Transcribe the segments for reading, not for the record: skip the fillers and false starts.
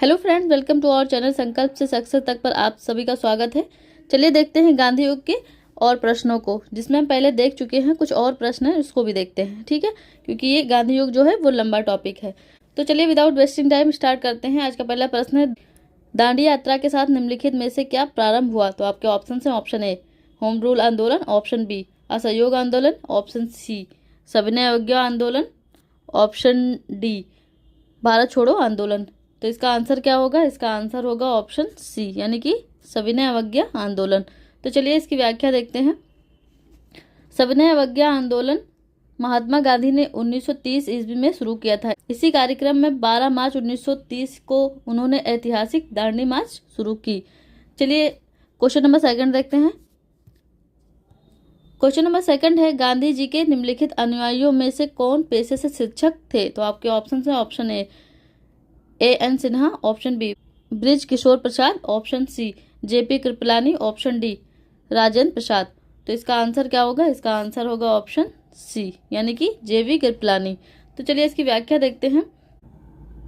Hello friends, welcome to our channel Sankalp से success तक पर आप सभी का स्वागत है। चलिए देखते हैं गांधी युग के और प्रश्नों को, जिसमें हम पहले देख चुके हैं। कुछ और प्रश्न हैं, उसको भी देखते हैं, ठीक है, क्योंकि ये गांधी युग जो है वो लंबा टॉपिक है। तो चलिए विदाउट वेस्टिंग टाइम स्टार्ट करते हैं। आज का पहला प्रश्न है, दांडी यात्रा के साथ निम्नलिखित में से क्या प्रारंभ हुआ? तो आपके ऑप्शन है, ऑप्शन ए होम रूल आंदोलन, ऑप्शन बी असहयोग आंदोलन, ऑप्शन सी सविनय अवज्ञा आंदोलन, ऑप्शन डी भारत छोड़ो आंदोलन। तो इसका आंसर क्या होगा? इसका आंसर होगा ऑप्शन सी, यानी कि सविनय अवज्ञा आंदोलन। तो चलिए इसकी व्याख्या देखते हैं। सविनय अवज्ञा आंदोलन महात्मा गांधी ने 1930 ईस्वी में शुरू किया था। इसी कार्यक्रम में 12 मार्च 1930 को उन्होंने ऐतिहासिक दांडी मार्च शुरू की। चलिए क्वेश्चन नंबर सेकंड देखते हैं। क्वेश्चन नंबर सेकंड है, गांधी जी के निम्नलिखित अनुयायियों में से कौन पेशे से शिक्षक थे? तो आपके ऑप्शन है, option A N Sinha, option B Brij Kishore Prasad, option C JP Kripalani, option D Rajendra Prasad. तो इसका आंसर क्या होगा? इसका आंसर होगा ऑप्शन सी, यानी कि जेवी कृपलानी। तो चलिए इसकी व्याख्या देखते हैं।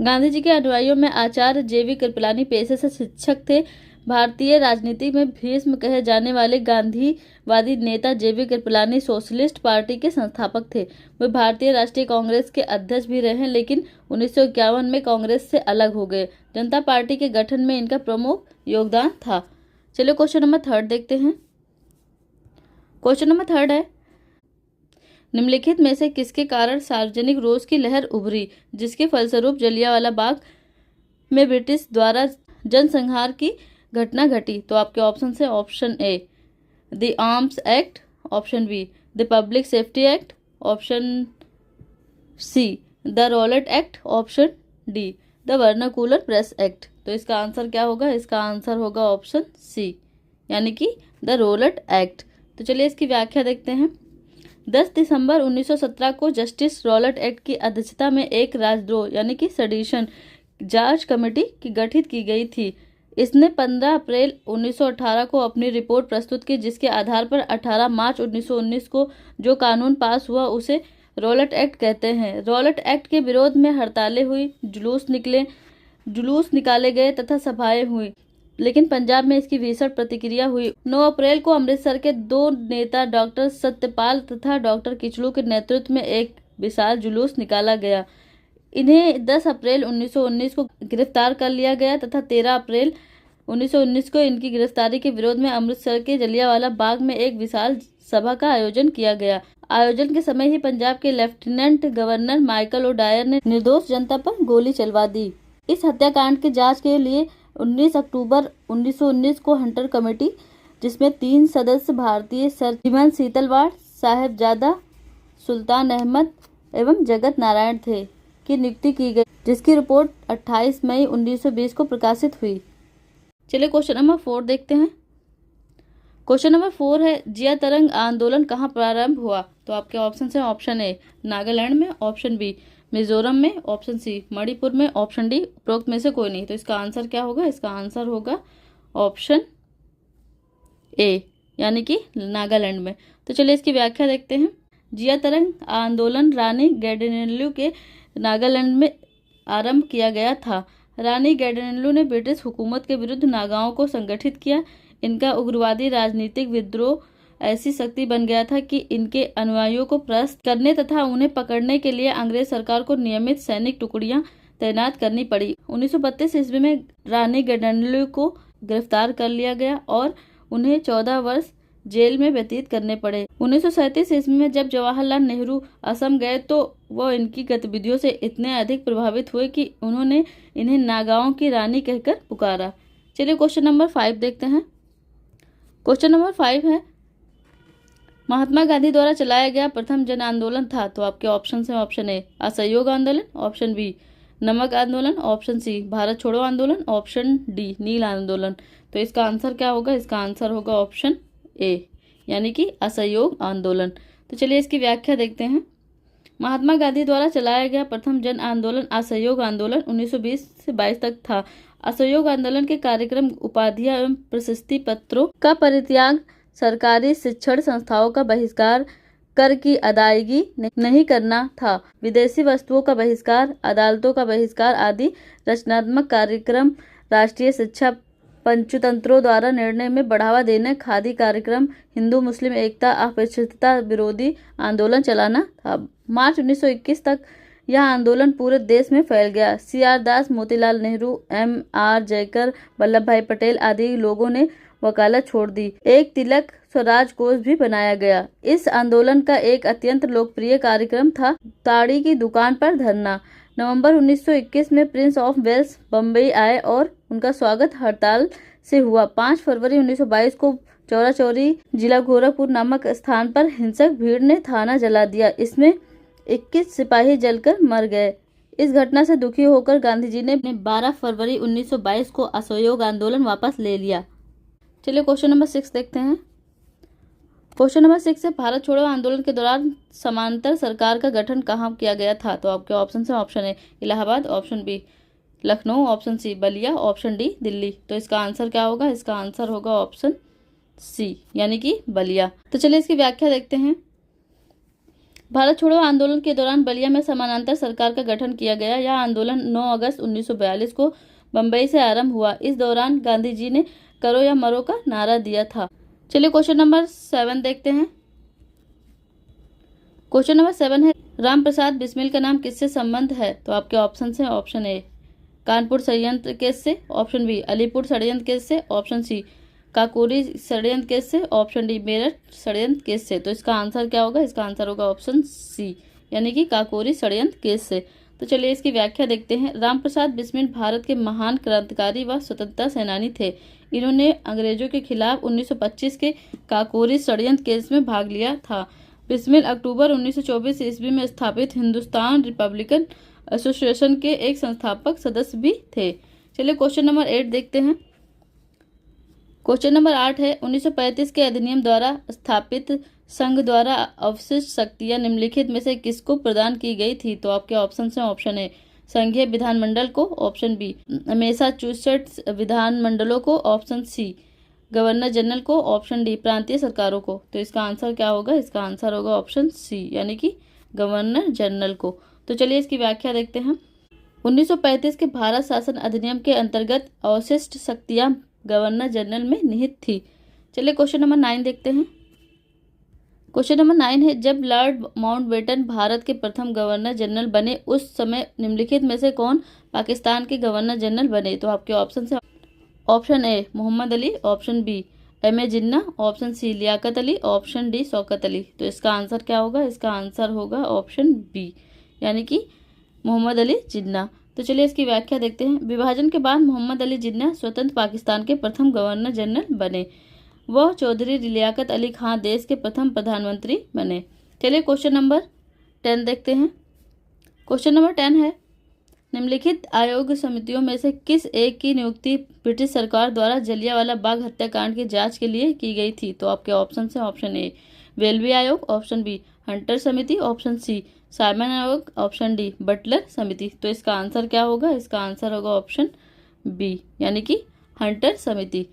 गांधी जी के अनुयायियों में आचार्य जेवी कृपलानी पेशे से शिक्षक थे। भारतीय राजनीति में भीष्म कहे जाने वाले गांधीवादी नेता जेवी कृपलानी सोशलिस्ट पार्टी के संस्थापक थे। वे भारतीय राष्ट्रीय कांग्रेस के अध्यक्ष भी रहे, लेकिन 1951 में कांग्रेस से अलग हो गए। जनता पार्टी के गठन में इनका प्रमुख योगदान था। चलिए क्वेश्चन नंबर थर्ड देखते हैं। क्वेश्चन नंबर थर्ड है, निम्नलिखित में से किसके कारण सार्वजनिक रोष की लहर उभरी, जिसके फलस्वरूप जलियांवाला बाग में ब्रिटिश द्वारा जनसंहार की घटना घटी? तो आपके ऑप्शन है, option A the arms act, option be the public safety act, option see the Rowlatt act, option D the vernacular press act. तो इसका आंसर क्या होगा? इसका आंसर होगा ऑप्शन सी, यानी कि द रॉलेट एक्ट। तो चलिए इसकी व्याख्या देखते हैं। 10 दिसंबर 1917 को जस्टिस रॉलेट एक्ट की अध्यक्षता में एक राजद्रोह यानी कि सेडिशन जांच कमेटी की गठित की गई थी। इसने 15 अप्रैल 1918 को अपनी रिपोर्ट प्रस्तुत की, जिसके आधार पर 18 मार्च 1919 को जो कानून पास हुआ उसे रॉलेट एक्ट कहते हैं। रॉलेट एक्ट के विरोध में हड़तालें हुई, जुलूस निकाले गए तथा सभाएं हुई, लेकिन पंजाब में इसकी भीषण प्रतिक्रिया हुई। 9 अप्रैल को अमृतसर के दो नेता डॉक्टर सत्यपाल तथा डॉक्टर किचलू के नेतृत्व में एक विशाल जुलूस निकाला गया। इन्हें 10 अप्रैल 1919 को गिरफ्तार कर लिया गया तथा 13 अप्रैल 1919 को इनकी गिरफ्तारी के विरोध में अमृतसर के जलियांवाला बाग में एक विशाल सभा का आयोजन किया गया। आयोजन के समय ही पंजाब के लेफ्टिनेंट गवर्नर माइकल ओडायर ने निर्दोष जनता पर गोली चलवा दी। इस हत्याकांड की जांच के लिए 19 अक्टूबर 1919 को हंटर कमेटी, जिसमें 3 सदस्य भारतीय सर्जिमन सीतलवाड़, साहेबजादा सुल्तान अहमद एवं जगत नारायण थे, की नियुक्ति की गई, जिसकी रिपोर्ट 28 मई 1920 को प्रकाशित हुई। चलिए क्वेश्चन नंबर 4 देखते हैं। क्वेश्चन नंबर 4 है, जिया तरंग आंदोलन कहाँ प्रारंभ हुआ? तो आपके ऑप्शन है, ऑप्शन ए नागालैंड में, ऑप्शन बी मिजोरम में, ऑप्शन सी मणिपुर में, ऑप्शन डी उपरोक्त में से कोई नहीं। तो इसका आंसर क्या होगा? इसका आंसर होगा ऑप्शन ए, यानी कि नागालैंड में। तो चलिए इसकी व्याख्या देखते हैं। जिया तरंग आंदोलन रानी गैडिनेल्लू के नागालैंड में आरंभ किया गया था। रानी गैडिनेल्लू ने ब्रिटिश हुकूमत के विरुद्ध नागाओं को संगठित किया। इनका उग्रवादी राजनीतिक विद्रोह ऐसी शक्ति बन गया था कि इनके अनुयायियों को परास्त करने तथा उन्हें पकड़ने के लिए अंग्रेज सरकार को नियमित सैनिक टुकड़ियां तैनात करनी पड़ी। 1932 ईस्वी में रानी गैडिनेल्लू को गिरफ्तार कर लिया गया और उन्हें 14 वर्ष जेल में व्यतीत करने पड़े। 1937 ईस्वी में जब जवाहरलाल नेहरू असम गए तो वो इनकी गतिविधियों से इतने अधिक प्रभावित हुए कि उन्होंने इन्हें नागाओं की रानी कहकर पुकारा। चलिए क्वेश्चन नंबर 5 देखते हैं। क्वेश्चन नंबर 5 है, महात्मा गांधी द्वारा चलाया गया प्रथम जन आंदोलन था? तो आपके ऑप्शन है, ऑप्शन ए असहयोग आंदोलन, ऑप्शन बी नमक आंदोलन, ऑप्शन सी भारत छोड़ो आंदोलन, ऑप्शन डी नील आंदोलन। तो इसका आंसर क्या होगा? इसका आंसर होगा ऑप्शन ए, यानी कि असहयोग आंदोलन। तो चलिए इसकी व्याख्या देखते हैं। महात्मा गांधी द्वारा चलाया गया प्रथम जन आंदोलन असहयोग आंदोलन 1920 से 22 तक था। असहयोग आंदोलन के कार्यक्रम, उपाधियां एवं प्रशस्ति पत्रों का परित्याग, सरकारी शिक्षण संस्थाओं का बहिष्कार, कर की अदायगी नहीं करना था, विदेशी वस्तुओं का बहिष्कार, अदालतों का बहिष्कार आदि रचनात्मक कार्यक्रम, राष्ट्रीय शिक्षा पंचतंत्रों द्वारा निर्णय में बढ़ावा देने, खादी कार्यक्रम, हिंदू मुस्लिम एकता, अस्पृश्यता विरोधी आंदोलन चलाना था। मार्च 1921 तक यह आंदोलन पूरे देश में फैल गया। CR दास, मोतीलाल नेहरू, MR जयकर, वल्लभ भाई पटेल आदि लोगों ने वकालत छोड़ दी। एक तिलक स्वराज कोष भी बनाया गया। इस आंदोलन का एक अत्यंत लोकप्रिय कार्यक्रम था ताड़ी की दुकान पर धरना। नवंबर 1921 में प्रिंस ऑफ वेल्स बम्बई आए और उनका स्वागत हड़ताल से हुआ। 5 फरवरी 1922 को चौरा चौरी जिला गोरखपुर नामक स्थान पर हिंसक भीड़ ने थाना जला दिया। इसमें 21 सिपाही जलकर मर गए। इस घटना से दुखी होकर गांधी जी ने 12 फरवरी 1922 को असहयोग आंदोलन वापस ले लिया। चलिए क्वेश्चन नंबर 6 देखते हैं। क्वेश्चन नंबर 6 है, भारत छोड़ो आंदोलन के दौरान समांतर सरकार का गठन कहाँ किया गया था? तो आपके ऑप्शन है, option A Allahabad, option B Lucknow, option C Ballia, option D Delhi. तो इसका आंसर क्या होगा? इसका आंसर होगा ऑप्शन सी यानी कि बलिया। तो चलिए इसकी व्याख्या देखते हैं। भारत छोड़ो आंदोलन के दौरान बलिया में समानांतर सरकार का गठन किया गया। यह आंदोलन 9 अगस्त 1942 को बम्बई से आरंभ हुआ। इस दौरान गांधी जी ने करो या मरो का नारा दिया था। चलिए क्वेश्चन नंबर 7 देखते हैं। क्वेश्चन नंबर 7 है, राम प्रसाद बिस्मिल का नाम किससे संबंध है? तो आपके ऑप्शन है, ऑप्शन ए कानपुर षड्यंत्र केस से, ऑप्शन बी अलीपुर षड्यंत्र केस से, ऑप्शन सी काकोरी षड्यंत्र केस से, ऑप्शन डी मेरठ षड्यंत्र केस से। तो इसका आंसर क्या होगा? इसका आंसर होगा ऑप्शन सी यानी कि काकोरी षड्यंत्र केस से। तो चलिए इसकी व्याख्या देखते हैं। राम प्रसाद बिस्मिल भारत के महान क्रांतिकारी व स्वतंत्रता सेनानी थे। इन्होंने अंग्रेजों के खिलाफ 1925 के काकोरी षड्यंत्र केस में भाग लिया था। बिस्मिल अक्टूबर 1924 ईस्वी में स्थापित हिंदुस्तान रिपब्लिकन एसोसिएशन के एक संस्थापक सदस्य भी थे। चलिए क्वेश्चन नंबर 8 देखते हैं। क्वेश्चन नंबर 8 है, 1935 के अधिनियम द्वारा स्थापित संघ द्वारा अवशिष्ट शक्तियां निम्नलिखित में से किसको प्रदान की गई थी? तो आपके ऑप्शन है, ऑप्शन ए संघीय विधानमंडल को, ऑप्शन बी मैसाचुसेट्स विधानमंडलों को, ऑप्शन सी गवर्नर जनरल को, ऑप्शन डी प्रांतीय सरकारों को। तो इसका आंसर क्या होगा? इसका आंसर होगा ऑप्शन सी यानी कि गवर्नर जनरल को। तो चलिए इसकी व्याख्या देखते हैं। 1935 के भारत शासन अधिनियम के अंतर्गत अवशिष्ट शक्तियां गवर्नर जनरल में निहित थी। चलिए क्वेश्चन नंबर 9 देखते हैं। क्वेश्चन नंबर 9 है, जब लॉर्ड माउंटबेटन भारत के प्रथम गवर्नर जनरल बने उस समय निम्नलिखित में से कौन पाकिस्तान के गवर्नर जनरल बने? तो आपके ऑप्शन है, option A Mohammad Ali, option B MA Jinnah, option C Liaquat Ali, option D Shaukat Ali. तो इसका आंसर क्या होगा? इसका आंसर होगा ऑप्शन बी यानी कि मोहम्मद अली जिन्ना। तो चलिए इसकी व्याख्या देखते हैं। विभाजन के बाद मोहम्मद अली जिन्ना स्वतंत्र पाकिस्तान के प्रथम गवर्नर जनरल बने। वह चौधरी लियाकत अली खां देश के प्रथम प्रधानमंत्री बने। चलिए क्वेश्चन नंबर 10 देखते हैं। क्वेश्चन नंबर 10 है, निम्नलिखित आयोग समितियों में से किस एक की नियुक्ति ब्रिटिश सरकार द्वारा जलियांवाला बाग हत्याकांड की जांच के लिए की गई थी? तो आपके ऑप्शन है, ऑप्शन ए वेल्बी आयोग, ऑप्शन बी हंटर समिति, ऑप्शन सी साइमन आयोग, ऑप्शन डी बटलर समिति। तो इसका आंसर क्या होगा? इसका आंसर होगा ऑप्शन बी यानी कि हंटर समिति।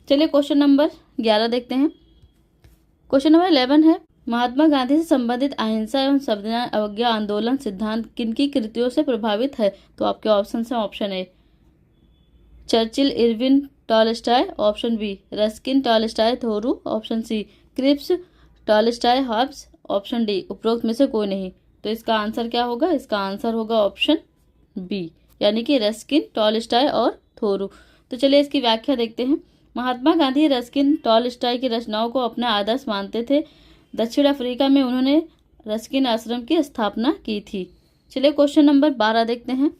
चलिए क्वेश्चन नंबर 11 देखते हैं। क्वेश्चन नंबर 11 है, महात्मा गांधी से संबंधित अहिंसा एवं संविधान अवज्ञा आंदोलन सिद्धांत किनकी कृतियों से प्रभावित है? तो आपके ऑप्शन है, option A Churchill Irwin Tolstoy, option B Ruskin Tolstoy Thoreau, option C Cripps Tolstoy Hobbes, option D उपरोक्त में से कोई नहीं। तो इसका आंसर क्या होगा? इसका आंसर होगा ऑप्शन बी यानी कि रस्किन टॉलस्टॉय और थोरू। तो चलिए इसकी व्याख्या देखते हैं। महात्मा गांधी रस्किन टॉलस्टॉय की रचनाओं को अपना आदर्श मानते थे। दक्षिण अफ्रीका में उन्होंने रस्किन आश्रम की स्थापना की थी। चलिए क्वेश्चन नंबर 12 देखते हैं।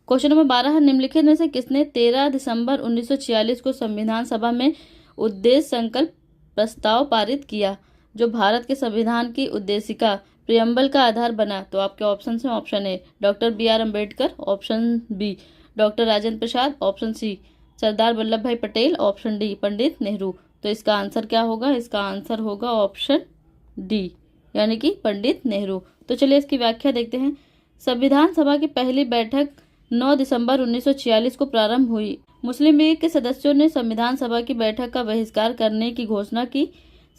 क्वेश्चन नंबर 12 है, निम्नलिखित में से किसने 13 दिसंबर 1946 को संविधान सभा में उद्देश्य संकल्प प्रस्ताव पारित किया जो भारत के संविधान की उद्देशिका प्रियम्बल का आधार बना? तो आपके ऑप्शन है, option A doctor BR Ambedkar, option B doctor Rajendra Prasad, option C Sardar Vallabh Bhai Patel, option D Pandit Nehru. तो इसका आंसर क्या होगा? इसका आंसर होगा ऑप्शन डी यानी कि पंडित नेहरू। तो चलिए इसकी व्याख्या देखते हैं। संविधान सभा की पहली बैठक 9 दिसंबर 1946 को प्रारंभ हुई। मुस्लिम लीग के सदस्यों ने संविधान सभा की बैठक का बहिष्कार करने की घोषणा की।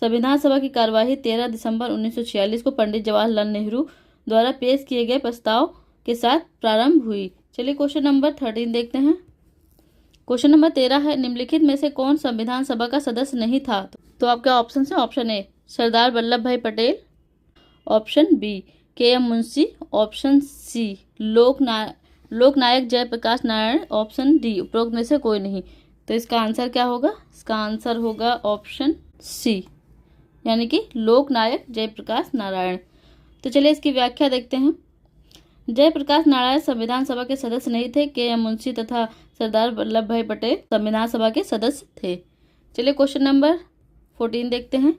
संविधान सभा की कार्यवाही 13 दिसंबर 1946 को पंडित जवाहरलाल नेहरू द्वारा पेश किए गए प्रस्ताव के साथ प्रारंभ हुई। चलिए क्वेश्चन नंबर 13 देखते हैं। क्वेश्चन नंबर 13 है, निम्नलिखित में से कौन संविधान सभा का सदस्य नहीं था? तो आपके ऑप्शन है, ऑप्शन ए Sardar Vallabh Bhai Patel, option B K M. Munshi, option C Loknayak Jayaprakash Narayan, option D उपरोक्त में से कोई नहीं। तो इसका आंसर क्या होगा? इसका आंसर होगा ऑप्शन सी, यानी कि लोकनायक जयप्रकाश नारायण। तो चलिए इसकी व्याख्या देखते हैं। जयप्रकाश नारायण संविधान सभा के सदस्य नहीं थे। के.एम. मुंशी तथा सरदार वल्लभ भाई पटेल संविधान सभा के सदस्य थे। चलिए क्वेश्चन नंबर 14 देखते हैं।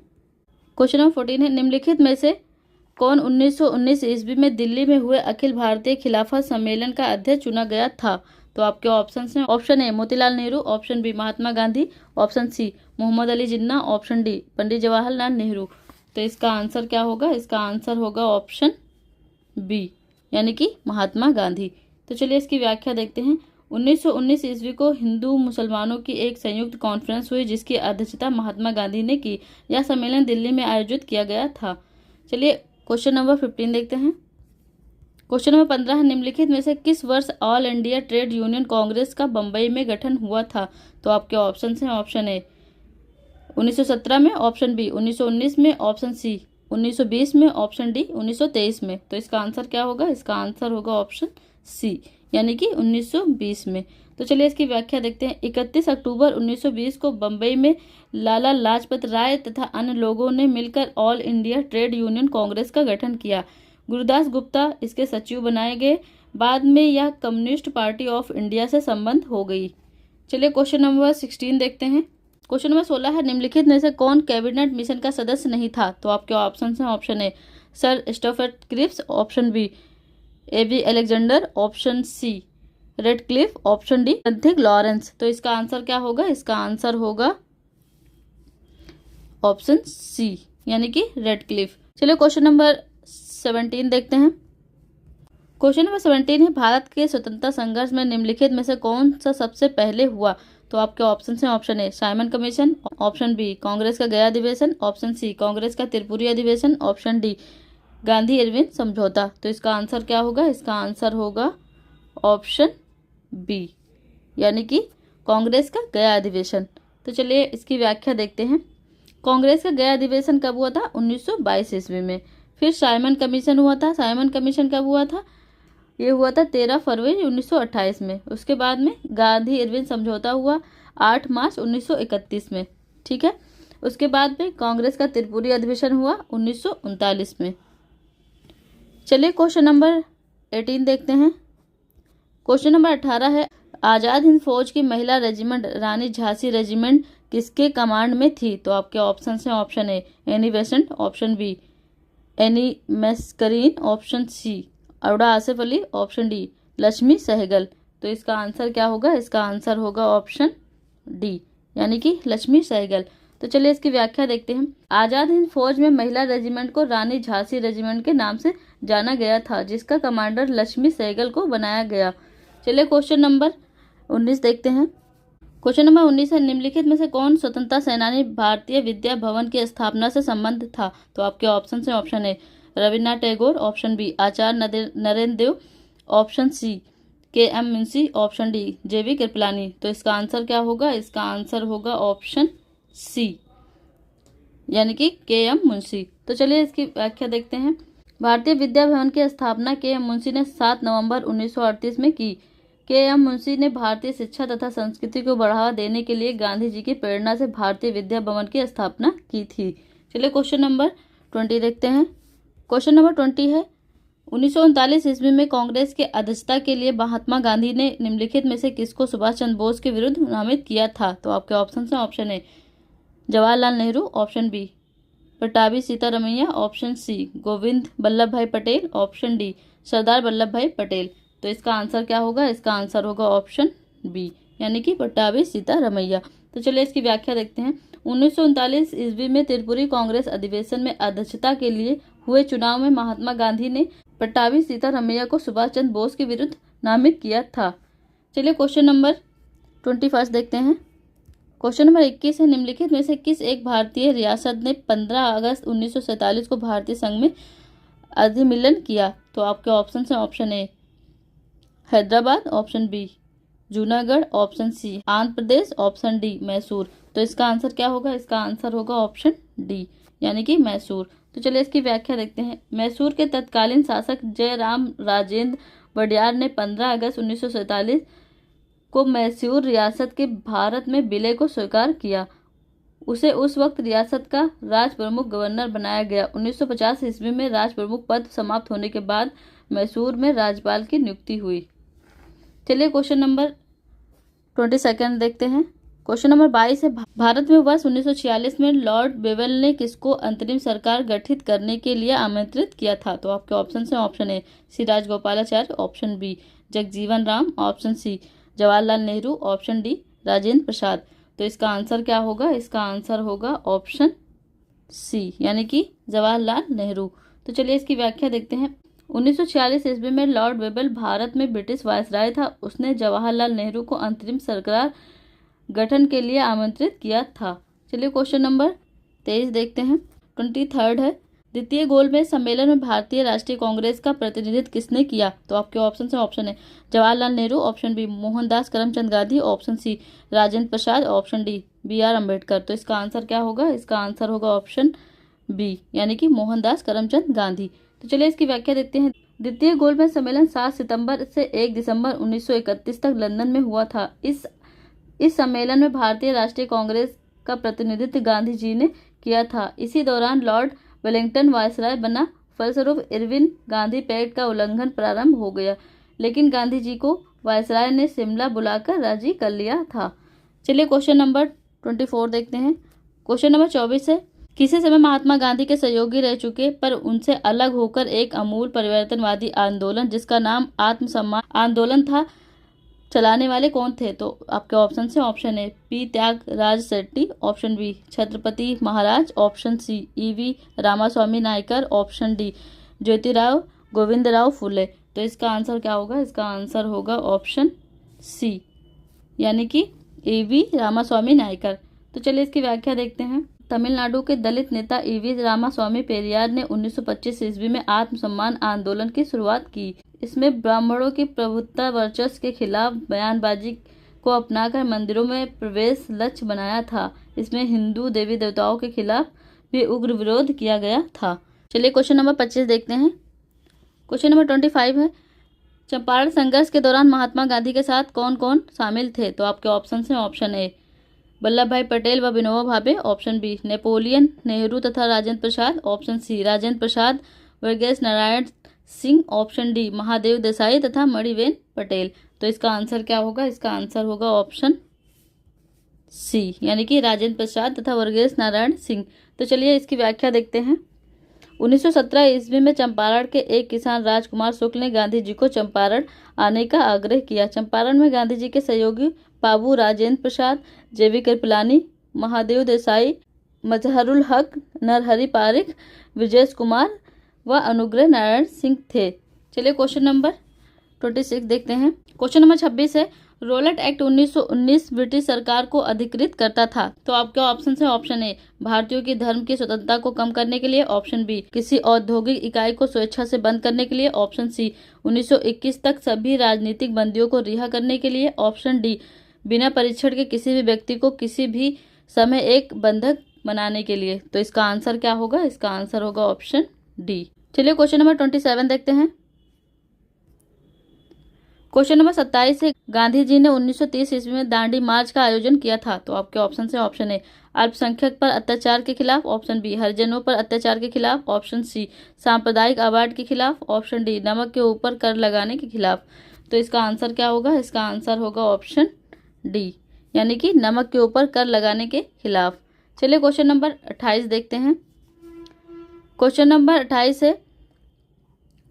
क्वेश्चन नंबर 14 है, निम्नलिखित में से कौन 1919 ईस्वी में दिल्ली में हुए अखिल भारतीय खिलाफत सम्मेलन का अध्यक्ष चुना गया था? तो आपके ऑप्शन हैं, option A Motilal Nehru, option B Mahatma Gandhi, option C Mohammad Ali Jinnah, option D Pandit Jawaharlal Nehru. तो इसका आंसर क्या होगा? इसका आंसर होगा ऑप्शन बी, यानी कि महात्मा गांधी। तो चलिए इसकी व्याख्या देखते हैं। 1919 ईस्वी को हिंदू मुसलमानों की एक संयुक्त कॉन्फ्रेंस हुई जिसकी अध्यक्षता महात्मा गांधी ने की। यह सम्मेलन दिल्ली में आयोजित किया गया था। चलिए क्वेश्चन नंबर 15 देखते हैं। क्वेश्चन नंबर 15 है, निम्नलिखित में से किस वर्ष all India trade union Congress का बंबई में गठन हुआ था? तो आपके ऑप्शन हैं, ऑप्शन ए 1917 में, ऑप्शन बी 1919 में, ऑप्शन सी 1920 में, ऑप्शन डी 1923 में। तो इसका आंसर क्या होगा? इसका आंसर होगा ऑप्शन सी, यानी कि 1920 में। तो चलिए इसकी व्याख्या देखते हैं। 31 अक्टूबर 1920 को बंबई में लाला लाजपत राय तथा अन्य लोगों ने मिलकर all India trade union Congress का गठन किया। गुरुदास गुप्ता इसके सचिव बनाए गए। बाद में यह कम्युनिस्ट पार्टी ऑफ इंडिया से संबंध हो गई। चलिए क्वेश्चन नंबर 16 देखते हैं। क्वेश्चन नंबर 16 है, निम्नलिखित में से कौन कैबिनेट मिशन का सदस्य नहीं था? तो आपके ऑप्शन हैं, option A sir Stafford Cripps, option B A B. Alexander, option C Radcliffe, option D Randhir Lawrence. तो इसका आंसर क्या होगा? इसका आंसर होगा ऑप्शन सी, यानी कि रेडक्लिफ। चलिए क्वेश्चन नंबर 17 देखते हैं। क्वेश्चन नंबर 17 है, भारत के स्वतंत्रता संघर्ष में निम्नलिखित में से कौन सा सबसे पहले हुआ? तो आपके ऑप्शन हैं, option A Simon commission, option B Congress का गया अधिवेशन, ऑप्शन सी कांग्रेस का त्रिपुरी अधिवेशन, ऑप्शन डी गांधी इरविन समझौता। तो इसका आंसर क्या होगा? इसका आंसर होगा ऑप्शन बी, यानी कि कांग्रेस का गया अधिवेशन। तो चलिए इसकी व्याख्या देखते हैं। कांग्रेस का गया अधिवेशन कब हुआ था? 1922 ईस्वी में। फिर साइमन कमीशन हुआ था। साइमन कमीशन कब हुआ था? ये हुआ था 13 फरवरी 1928 में। उसके बाद में गांधी इरविन समझौता हुआ 8 मार्च 1931 में। ठीक है। उसके बाद में कांग्रेस का त्रिपुरी अधिवेशन हुआ 1939 में। चलिए क्वेश्चन नंबर 18 देखते हैं। क्वेश्चन नंबर 18 है, आज़ाद हिंद फौज की महिला रेजिमेंट रानी झांसी रेजिमेंट किसके कमांड में थी? तो आपके ऑप्शन हैं, option A Annie Besant, option B Annie Mascarene, option C Arora Asaf Ali, option D Lakshmi Sehgal. तो इसका आंसर क्या होगा? इसका आंसर होगा ऑप्शन डी, यानी कि लक्ष्मी सहगल। तो चलिए इसकी व्याख्या देखते हैं। आज़ाद हिंद फौज में महिला रेजिमेंट को रानी झांसी रेजिमेंट के नाम से जाना गया था, जिसका कमांडर लक्ष्मी सहगल को बनाया गया। चलिए क्वेश्चन नंबर 19 देखते हैं। क्वेश्चन नंबर 19 है, निम्नलिखित में से कौन स्वतंत्रता सेनानी भारतीय विद्या भवन की स्थापना से संबंध था? तो आपके ऑप्शन हैं, option A Rabindranath Tagore, option B Acharya Narendra Dev, option C K M. Munshi, option D J B. Kripalani. तो इसका आंसर क्या होगा? इसका आंसर होगा ऑप्शन सी, यानी कि के.एम. मुंशी। तो चलिए इसकी व्याख्या देखते हैं। भारतीय विद्या भवन की स्थापना के.एम. मुंशी ने 7 नवंबर 1938 में की। के.एम. मुंशी ने भारतीय शिक्षा तथा संस्कृति को बढ़ावा देने के लिए गांधी जी की प्रेरणा से भारतीय विद्या भवन की स्थापना की थी। चलिए क्वेश्चन नंबर 20 देखते हैं। क्वेश्चन नंबर 20 है, 1939 ईस्वी में कांग्रेस के अध्यक्षता के लिए महात्मा गांधी ने निम्नलिखित में से किसको सुभाष चंद्र बोस के विरुद्ध नामित किया था? तो आपके ऑप्शन हैं, option A Jawaharlal Nehru, option B Pattabhi Sitaramayya, option C Govind Ballabh Bhai Patel, option D Sardar Vallabh Bhai Patel. तो इसका आंसर क्या होगा? इसका आंसर होगा ऑप्शन बी, यानी कि पट्टाभी सीतारमैया। तो चलिए इसकी व्याख्या देखते हैं। 1939 ईस्वी में त्रिपुरी कांग्रेस अधिवेशन में अध्यक्षता के लिए हुए चुनाव में महात्मा गांधी ने पट्टाभी सीतारमैया को सुभाष चंद्र बोस के विरुद्ध नामित किया था। चलिए क्वेश्चन नंबर 21 देखते हैं। क्वेश्चन नंबर 21 है, निम्नलिखित में से किस एक भारतीय रियासत ने 15 अगस्त 1947 को भारतीय संघ में अधिमिलन किया? तो आपके ऑप्शन है option A Hyderabad, option B Junagadh, option C Andhra Pradesh, option D Mysore. तो इसका आंसर क्या होगा? इसका आंसर होगा ऑप्शन डी यानी कि मैसूर। तो चलिए इसकी व्याख्या देखते हैं। मैसूर के तत्कालीन शासक जयराम राजेंद्र वडियार ने 15 अगस्त 1947 को मैसूर रियासत के भारत में विलय को स्वीकार किया। उसे उस वक्त रियासत का राज प्रमुख गवर्नर बनाया गया। 1950 ईस्वी में राज प्रमुख पद समाप्त होने के बाद मैसूर में राज्यपाल की नियुक्ति हुई। चलिए क्वेश्चन नंबर 22 देखते हैं। क्वेश्चन नंबर 22 है, भारत में वर्ष 1946 में लॉर्ड बेवेल ने किसको अंतरिम सरकार गठित करने के लिए आमंत्रित किया था? तो आपके ऑप्शन है option A C Rajagopalachari, option B Jagjivan Ram, option C Jawaharlal Nehru, option D Rajendra Prasad. तो इसका आंसर क्या होगा? इसका आंसर होगा ऑप्शन सी यानी कि जवाहरलाल नेहरू। तो चलिए इसकी व्याख्या देखते हैं। 1946 ईस्वी में लॉर्ड बेवेल भारत में ब्रिटिश वायसराय था। उसने जवाहरलाल नेहरू को अंतरिम सरकार गठन के लिए आमंत्रित किया था। चलिए क्वेश्चन नंबर 23 देखते हैं। 23 है, द्वितीय गोलमेज सम्मेलन में भारतीय राष्ट्रीय कांग्रेस का प्रतिनिधित्व किसने किया? तो आपके ऑप्शन है option A Jawaharlal Nehru, option B Mohandas Karamchand Gandhi, option C Rajendra Prasad, option D BR Ambedkar. तो इसका आंसर क्या होगा? इसका आंसर होगा ऑप्शन बी यानी कि मोहनदास करमचंद गांधी। तो चलिए इसकी व्याख्या देखते हैं। द्वितीय गोलमेज सम्मेलन 7 सितंबर से 1 दिसंबर 1931 तक लंदन में हुआ था। इस सम्मेलन में भारतीय राष्ट्रीय कांग्रेस का प्रतिनिधित्व गांधी जी ने किया था। इसी दौरान लॉर्ड वेलिंगटन वायसराय बना। फलस्वरूप इरविन गांधी पैक्ट का उल्लंघन प्रारंभ हो गया, लेकिन गांधी जी को वायसराय ने शिमला बुलाकर राजी कर लिया था। चलिए क्वेश्चन नंबर 24 देखते हैं। क्वेश्चन नंबर 24 है, किसी समय महात्मा गांधी के सहयोगी रह चुके पर उनसे अलग होकर एक अमूल परिवर्तनवादी आंदोलन जिसका नाम आत्मसम्मान आंदोलन था, चलाने वाले कौन थे? तो आपके ऑप्शन से option A P Tyagaraja Shetty, option B Chhatrapati Maharaj, option C EV Ramaswamy Naicker, option D Jyotirao Govindrao Phule. तो इसका आंसर क्या होगा? इसका आंसर होगा ऑप्शन सी यानी कि EV रामास्वामी नायकर। तो चलिए इसकी व्याख्या देखते हैं। तमिलनाडु के दलित नेता EV रामास्वामी पेरियार ने 1925 ईस्वी में आत्मसम्मान आंदोलन की शुरुआत की। इसमें ब्राह्मणों की प्रभुत्व वर्चस्व के खिलाफ बयानबाजी को अपनाकर मंदिरों में प्रवेश लक्ष्य बनाया था। इसमें हिंदू देवी देवताओं के खिलाफ भी उग्र विरोध किया गया था। चलिए क्वेश्चन नंबर 25 देखते हैं। क्वेश्चन नंबर 25 है, चंपारण संघर्ष के दौरान महात्मा गांधी के साथ कौन कौन शामिल थे? तो आपके ऑप्शन है ऑप्शन ए वल्लभ भाई पटेल व Vinoba Bhave, option B Napoleon, Nehru तथा राजेंद्र प्रसाद, ऑप्शन सी राजेंद्र प्रसाद, वर्गीस नारायण सिंह, ऑप्शन डी महादेव देसाई तथा मणिबेन पटेल। तो इसका आंसर क्या होगा? इसका आंसर होगा ऑप्शन सी यानी कि राजेंद्र प्रसाद तथा वर्गीस नारायण सिंह। तो चलिए इसकी व्याख्या देखते हैं। 1917 ईस्वी में चंपारण के एक किसान राजकुमार शुक्ल ने गांधी जी को चंपारण आने का आग्रह किया। चंपारण में गांधी जी के सहयोगी बाबू राजेंद्र प्रसाद, JV कृपलानी, महादेव देसाई, मजहरुल हक, नरहरि पारिख, विजय कुमार व अनुग्रह नारायण सिंह थे। चलिए क्वेश्चन नंबर 26 देखते हैं। क्वेश्चन नंबर 26 है, रोलेट एक्ट 1919 ब्रिटिश सरकार को अधिकृत करता था। तो आपके ऑप्शन है ऑप्शन ए भारतीयों की धर्म की स्वतंत्रता को कम करने के लिए, ऑप्शन बी किसी औद्योगिक इकाई को स्वेच्छा से बंद करने के लिए, ऑप्शन सी 1921 तक सभी राजनीतिक बंदियों को रिहा करने के लिए, ऑप्शन डी बिना परीक्षण के किसी भी व्यक्ति को किसी भी समय एक बंधक बनाने के लिए। तो इसका आंसर क्या होगा? इसका आंसर होगा ऑप्शन डी। चलिए क्वेश्चन नंबर 27 देखते हैं। क्वेश्चन नंबर 27 है, गांधी जी ने 1930 ईस्वी में दांडी मार्च का आयोजन किया था। तो आपके ऑप्शन है ऑप्शन ए अल्पसंख्यक पर अत्याचार के खिलाफ, ऑप्शन बी हरिजनों पर अत्याचार के खिलाफ, ऑप्शन सी सांप्रदायिक अवार्ड के खिलाफ, ऑप्शन डी नमक के ऊपर कर लगाने के खिलाफ। तो इसका आंसर क्या होगा? इसका आंसर होगा ऑप्शन डी यानी कि नमक के ऊपर कर लगाने के खिलाफ। चलिए क्वेश्चन नंबर 28 देखते हैं। क्वेश्चन नंबर 28 है,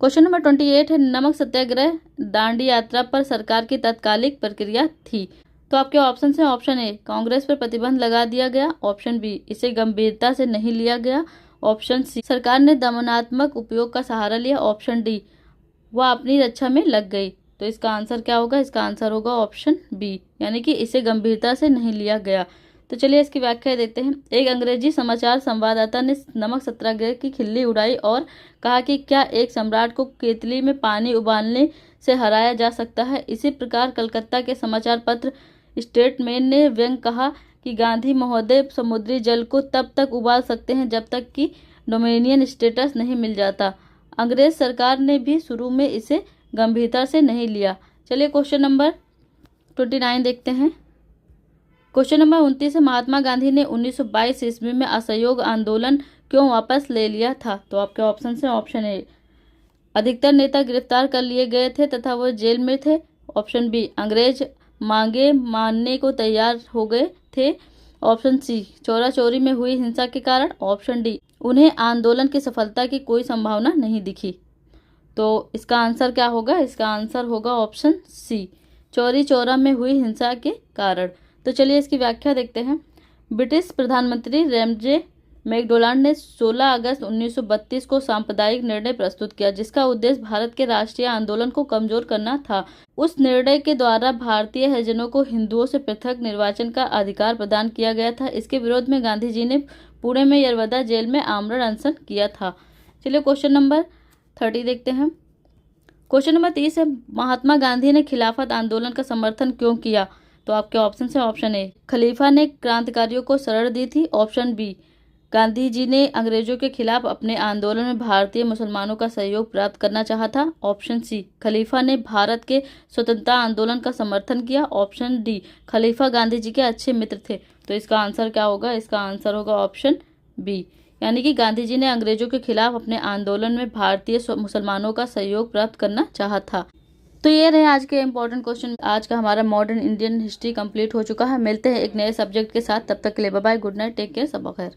क्वेश्चन नंबर 28 है, नमक सत्याग्रह दांडी यात्रा पर सरकार की तात्कालिक प्रक्रिया थी। तो आपके ऑप्शन है ऑप्शन ए कांग्रेस पर प्रतिबंध लगा दिया गया, ऑप्शन बी इसे गंभीरता से नहीं लिया गया, ऑप्शन सी सरकार ने दमनात्मक उपयोग का सहारा लिया, ऑप्शन डी वह अपनी रक्षा में लग गई। तो इसका आंसर क्या होगा? इसका आंसर होगा ऑप्शन बी यानी कि इसे गंभीरता से नहीं लिया गया। तो चलिए इसकी व्याख्या देते हैं। एक अंग्रेजी समाचार संवाददाता ने नमक सत्याग्रह की खिल्ली उड़ाई और कहा कि क्या एक सम्राट को केतली में पानी उबालने से हराया जा सकता है। इसी प्रकार कलकत्ता के समाचार पत्र स्टेटमैन ने व्यंग कहा कि गांधी महोदय समुद्री जल को तब तक उबाल सकते हैं जब तक कि डोमिनियन स्टेटस नहीं मिल जाता। अंग्रेज सरकार ने भी शुरू में इसे गंभीरता से नहीं लिया। चलिए क्वेश्चन नंबर 29 देखते हैं। क्वेश्चन नंबर 29 है, महात्मा गांधी ने 1922 ईस्वी में असहयोग आंदोलन क्यों वापस ले लिया था। तो आपके ऑप्शन है ऑप्शन ए, अधिकतर नेता गिरफ्तार कर लिए गए थे तथा वो जेल में थे। ऑप्शन बी, अंग्रेज मांगे मानने को तैयार हो गए थे। ऑप्शन सी, चोरा चोरी में हुई हिंसा के कारण। ऑप्शन डी, उन्हें आंदोलन की सफलता की कोई संभावना नहीं दिखी। तो इसका आंसर क्या होगा, इसका आंसर होगा ऑप्शन सी, चोरी चोरा में हुई हिंसा के कारण। तो चलिए इसकी व्याख्या देखते हैं। ब्रिटिश प्रधानमंत्री रैमजे मैकडोनाल्ड ने 16 अगस्त 1932 को सांप्रदायिक निर्णय प्रस्तुत किया जिसका उद्देश्य भारत के राष्ट्रीय आंदोलन को कमजोर करना था। उस निर्णय के द्वारा भारतीय हरिजनों को हिंदुओं से पृथक निर्वाचन का अधिकार प्रदान किया गया था। इसके विरोध में गांधी जी ने पुणे में यरवदा जेल में आमरण अनशन किया था। चलिए क्वेश्चन नंबर 30 देखते हैं। क्वेश्चन नंबर 30 है, महात्मा गांधी ने खिलाफत आंदोलन का समर्थन क्यों किया। तो आपके ऑप्शन है ऑप्शन ए, खलीफा ने क्रांतिकारियों को शरण दी थी। ऑप्शन बी, गांधी जी ने अंग्रेजों के खिलाफ अपने आंदोलन में भारतीय मुसलमानों का सहयोग प्राप्त करना चाहा था। ऑप्शन सी, खलीफा ने भारत के स्वतंत्रता आंदोलन का समर्थन किया। ऑप्शन डी, खलीफा गांधी जी के अच्छे मित्र थे। तो इसका आंसर क्या होगा, इसका आंसर होगा ऑप्शन बी, यानी कि गांधी जी ने अंग्रेजों के खिलाफ अपने आंदोलन में भारतीय मुसलमानों का सहयोग प्राप्त करना चाहा था। तो ये रहे आज के इंपॉर्टेंट क्वेश्चन। आज का हमारा मॉडर्न इंडियन हिस्ट्री कंप्लीट हो चुका है। मिलते हैं एक नए सब्जेक्ट के साथ, तब तक के लिए bye bye, good night, take care, सब खैर।